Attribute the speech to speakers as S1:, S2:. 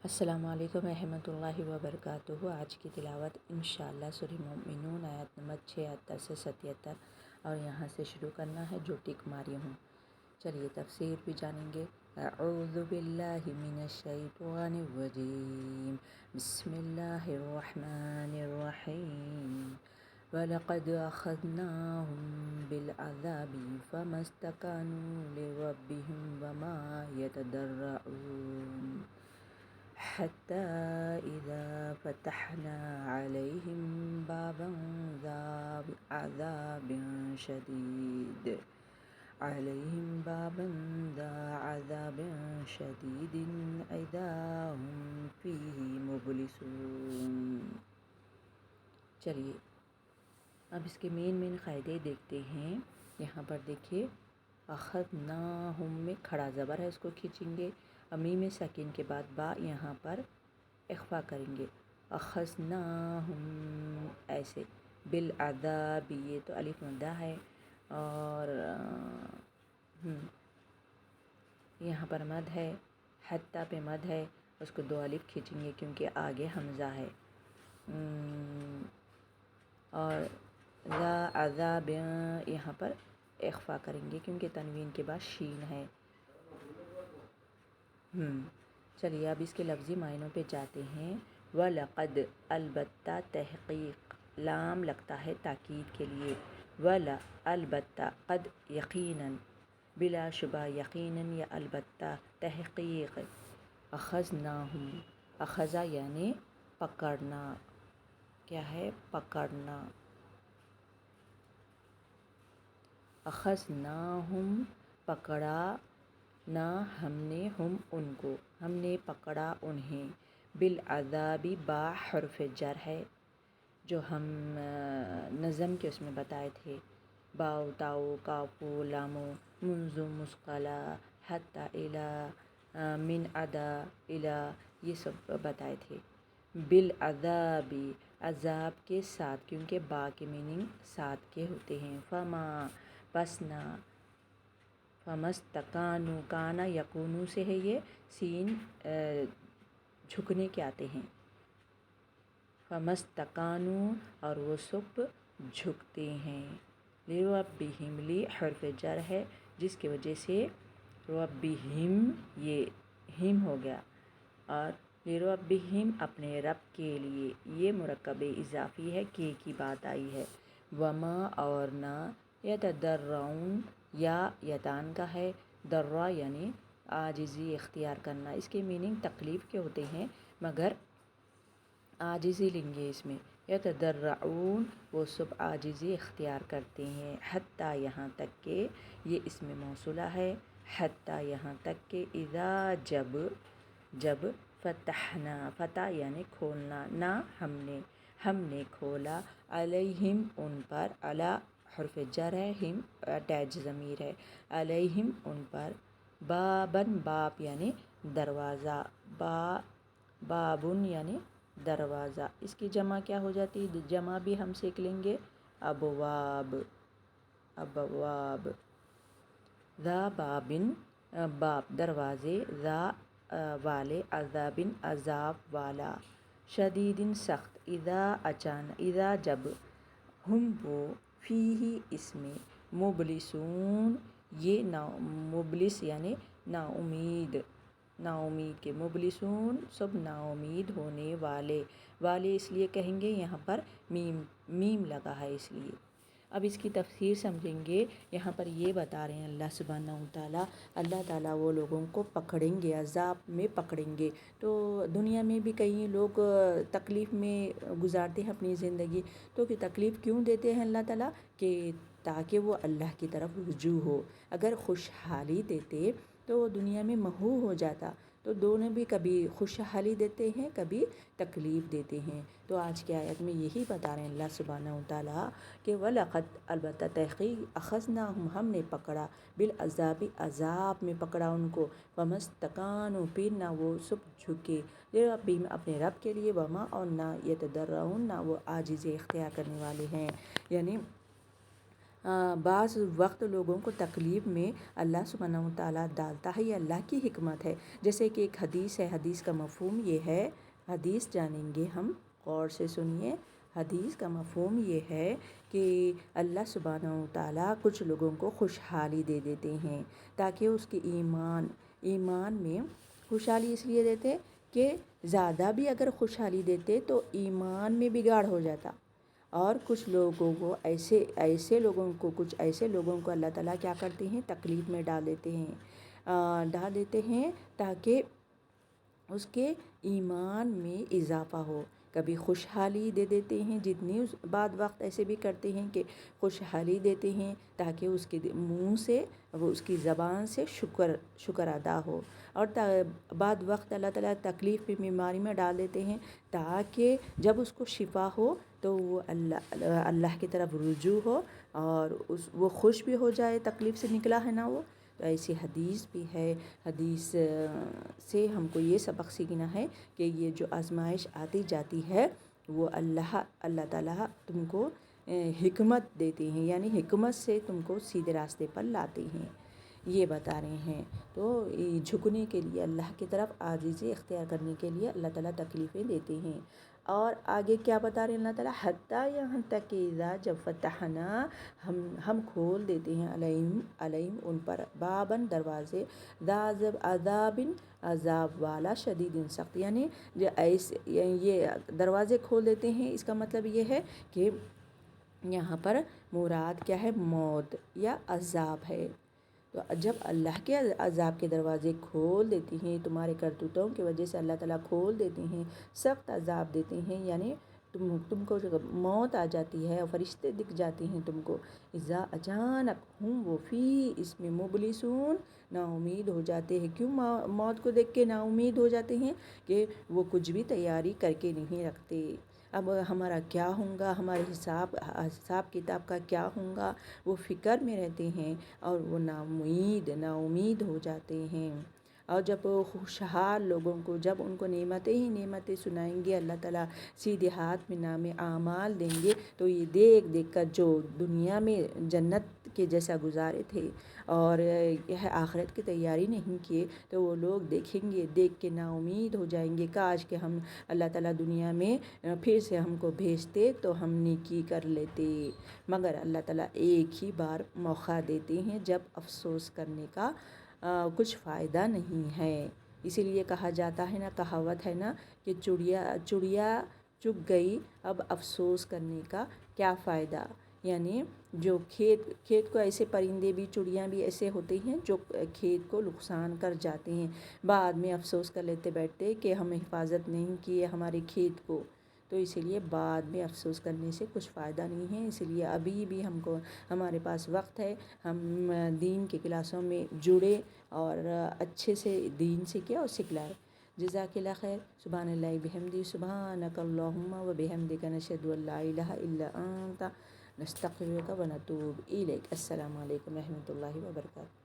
S1: السلام علیکم ورحمۃ اللہ وبرکاتہ۔ آج کی تلاوت انشاءاللہ سورہ مومنون آیت نمبر 76 سے 77 اور یہاں سے شروع کرنا ہے جو ٹک ماری ہوں۔ چلیے تفسیر بھی جانیں گے۔ اعوذ باللہ من الشیطان الرجیم، بسم اللہ الرحمن الرحیم۔ وَلَقَدْ أَخَذْنَاهُمْ بِالْعَذَابِ فَمَا اسْتَكَانُوا لِرَبِّهِمْ وَمَا يَتَضَرَّعُونَ حتى إذا فتحنا عليهم بابا ذا عذاب شديد إذا هم فيه مبلسون۔ چلیے اب اس کے مین قاعدے دیکھتے ہیں۔ یہاں پر دیکھیے اخذناہم میں کھڑا زبر ہے، اس کو کھینچیں گے۔ میم ساکن کے بعد با یہاں پر اخفا کریں گے۔ اخذناہم ایسے، بالعذاب یہ تو الف مدہ ہے اور یہاں پر مد ہے، حتی پہ مد ہے، اس کو دو الف کھینچیں گے کیونکہ آگے حمزہ ہے۔ اور ذا عذاب یہاں پر اخفا کریں گے کیونکہ تنوین کے بعد شین ہے۔ چلیے اب اس کے لفظی معنوں پہ جاتے ہیں۔ وَلَقَدْ البتہ تحقیق، لام لگتا ہے تاکید کے لیے۔ وَلَا البتہ، قد یقیناً، بلا شبہ یقیناً یا البتہ تحقیق، اخذناہم، اخذا یعنی پکڑنا، کیا ہے پکڑنا، اخذناہم پکڑا نہ ہم نے، ہم ان کو، ہم نے پکڑا انہیں، بالعذاب با حرف جر ہے جو ہم نظم کے اس میں بتائے تھے، باؤ تاؤ کافو لامو منذ مثقلہ حتی الی من ادا الی، یہ سب بتائے تھے۔ بالعذاب عذاب کے ساتھ، کیونکہ با کے میننگ ساتھ کے ہوتے ہیں۔ فما پس نہ، فمستکانو، کانا یکونو سے ہے، یہ سین جھکنے کے آتے ہیں۔ فمستکانو اور وہ سب جھکتے ہیں۔ لربہم، لی حرف جر ہے جس کی وجہ سے ربہم یہ ہم ہو گیا، اور لربہم اپنے رب کے لیے، یہ مرکب اضافی ہے، کی بات آئی ہے۔ وما اور نہ، یتضرعون یا یتان کا ہے، درع یعنی عاجزی اختیار کرنا، اس کے میننگ تکلیف کے ہوتے ہیں مگر عاجزی لیں گے اس میں۔ یتضرعون وہ سب عاجزی اختیار کرتے ہیں، حتی یہاں تک کہ، یہ اسم موصولہ ہے، حتی یہاں تک کہ، اذا جب فتحنا، فتح یعنی کھولنا، نہ ہم نے کھولا، علیہم ان پر، علی حرف جر ہے، ہم اٹیچ ضمیر ہے، علیہم ان پر، بابن باب یعنی دروازہ، بابن یعنی دروازہ، اس کی جمع کیا ہو جاتی ہے؟ جمع بھی ہم سیکھ لیں گے، ابواب، ابواب۔ ذا بابن باب دروازے، ذا والے، عذابن عذاب والا، شدیدن سخت، اذا اچانک، اذا جب، ہم وہ، فیہ اس میں، مبلسون یہ مبلس یعنی نا امید، نا امید کے، مبلسون سب نا امید ہونے والے، والے اس لیے کہیں گے یہاں پر میم لگا ہے اس لیے۔ اب اس کی تفسیر سمجھیں گے۔ یہاں پر یہ بتا رہے ہیں اللہ تعالیٰ وہ لوگوں کو پکڑیں گے، عذاب میں پکڑیں گے۔ تو دنیا میں بھی کئی لوگ تکلیف میں گزارتے ہیں اپنی زندگی، تو کہ تکلیف کیوں دیتے ہیں اللہ تعالیٰ؟ کہ تاکہ وہ اللہ کی طرف رجوع ہو۔ اگر خوشحالی دیتے تو وہ دنیا میں محو ہو جاتا، تو دونوں بھی کبھی خوشحالی دیتے ہیں کبھی تکلیف دیتے ہیں۔ تو آج کی آیت میں یہی بتا رہے ہیں اللہ سبحانہ وتعالیٰ کہ وَلَقَدْ البتہ تحقیق، اخذناہم ہم نے پکڑا، بالعذاب عذاب میں پکڑا ان کو، فمستکانوا پھر نہ وہ سب جھکے، لربہم اپنے رب کے لیے، وما اور نہ، یتضرعون نہ وہ عاجزی اختیار کرنے والے ہیں، یعنی بعض وقت لوگوں کو تکلیف میں اللہ سبحانہ و تعالیٰ ڈالتا ہے، یہ اللہ کی حکمت ہے۔ جیسے کہ ایک حدیث ہے، حدیث کا مفہوم یہ ہے، حدیث جانیں گے ہم، غور سے سنیے۔ حدیث کا مفہوم یہ ہے کہ اللہ سبحانہ و تعالیٰ کچھ لوگوں کو خوشحالی دے دیتے ہیں تاکہ اس کے ایمان میں خوشحالی اس لیے دیتے کہ زیادہ بھی اگر خوشحالی دیتے تو ایمان میں بگاڑ ہو جاتا، اور کچھ لوگوں کو ایسے لوگوں کو اللہ تعالیٰ کیا کرتے ہیں، تکلیف میں ڈال دیتے ہیں تاکہ اس کے ایمان میں اضافہ ہو۔ کبھی خوشحالی دے دیتے ہیں، جتنی بعد وقت ایسے بھی کرتے ہیں کہ خوشحالی دیتے ہیں تاکہ اس کے منہ سے، وہ اس کی زبان سے شکر ادا ہو، اور بعد وقت اللہ تعالیٰ تکلیف میں، بیماری میں ڈال دیتے ہیں تاکہ جب اس کو شفا ہو تو وہ اللہ کی طرف رجوع ہو اور وہ خوش بھی ہو جائے، تکلیف سے نکلا ہے نا وہ۔ تو ایسی حدیث بھی ہے۔ حدیث سے ہم کو یہ سبق سیکھنا ہے کہ یہ جو آزمائش آتی جاتی ہے وہ اللہ تعالیٰ تم کو حکمت دیتے ہیں، یعنی حکمت سے تم کو سیدھے راستے پر لاتے ہیں، یہ بتا رہے ہیں۔ تو جھکنے کے لیے، اللہ کی طرف عاجزی اختیار کرنے کے لیے اللہ تعالیٰ تکلیفیں دیتے ہیں۔ اور آگے کیا بتا رہے ہیں اللہ تعالیٰ، حتیٰ یہاں تک کہ اذا جب فتحنا، ہم کھول دیتے ہیں علیہم ان پر، باباً دروازے، عذاب والا، شدید سخت، یعنی یہ دروازے کھول دیتے ہیں، اس کا مطلب یہ ہے کہ یہاں پر مراد کیا ہے، موت یا عذاب ہے۔ تو جب اللہ کے عذاب کے دروازے کھول دیتی ہیں، تمہارے کرتوتوں کی وجہ سے اللہ تعالیٰ کھول دیتے ہیں، سخت عذاب دیتے ہیں، یعنی تم کو جب موت آ جاتی ہے اور فرشتے دکھ جاتے ہیں تم کو، اذا اچانک، وہ فی اس میں مبلسون، نا امید ہو جاتے ہیں۔ کیوں موت کو دیکھ کے نا امید ہو جاتے ہیں؟ کہ وہ کچھ بھی تیاری کر کے نہیں رکھتے، اب ہمارا کیا ہوگا، ہمارے حساب کتاب کا کیا ہوگا، وہ فکر میں رہتے ہیں اور وہ نا امید ہو جاتے ہیں۔ اور جب خوشحال لوگوں کو، جب ان کو نعمتیں سنائیں گے اللہ تعالیٰ، سیدھے ہاتھ میں نام اعمال دیں گے، تو یہ دیکھ کر جو دنیا میں جنت کے جیسا گزارے تھے اور یہ آخرت کی تیاری نہیں کیے، تو وہ لوگ دیکھیں گے، دیکھ کے نا امید ہو جائیں گے، کاش کہ ہم اللہ تعالیٰ دنیا میں پھر سے ہم کو بھیجتے تو ہم نیکی کر لیتے۔ مگر اللہ تعالیٰ ایک ہی بار موقع دیتے ہیں جب افسوس کرنے کا کچھ فائدہ نہیں ہے۔ اسی لیے کہا جاتا ہے نا، کہاوت ہے نا کہ چڑیا چگ گئی، اب افسوس کرنے کا کیا فائدہ۔ یعنی جو کھیت کو ایسے پرندے بھی، چڑیاں بھی ایسے ہوتے ہیں جو کھیت کو نقصان کر جاتے ہیں، بعد میں افسوس کر لیتے بیٹھتے کہ ہم حفاظت نہیں کیے ہمارے کھیت کو، تو اسی لیے بعد میں افسوس کرنے سے کچھ فائدہ نہیں ہے۔ اسی لیے ابھی بھی ہمارے پاس وقت ہے، ہم دین کے کلاسوں میں جڑے اور اچھے سے دین سیکھیں اور سکھلائیں۔ جزاک اللہ خیر۔ سبحان اللہ بحمدہ، سبحانک اللہم و بحمدک، نشہد ان لا الہ الا انت، نستغفرک و نتوب الیک۔ السلام علیکم و رحمۃ اللہ وبرکاتہ۔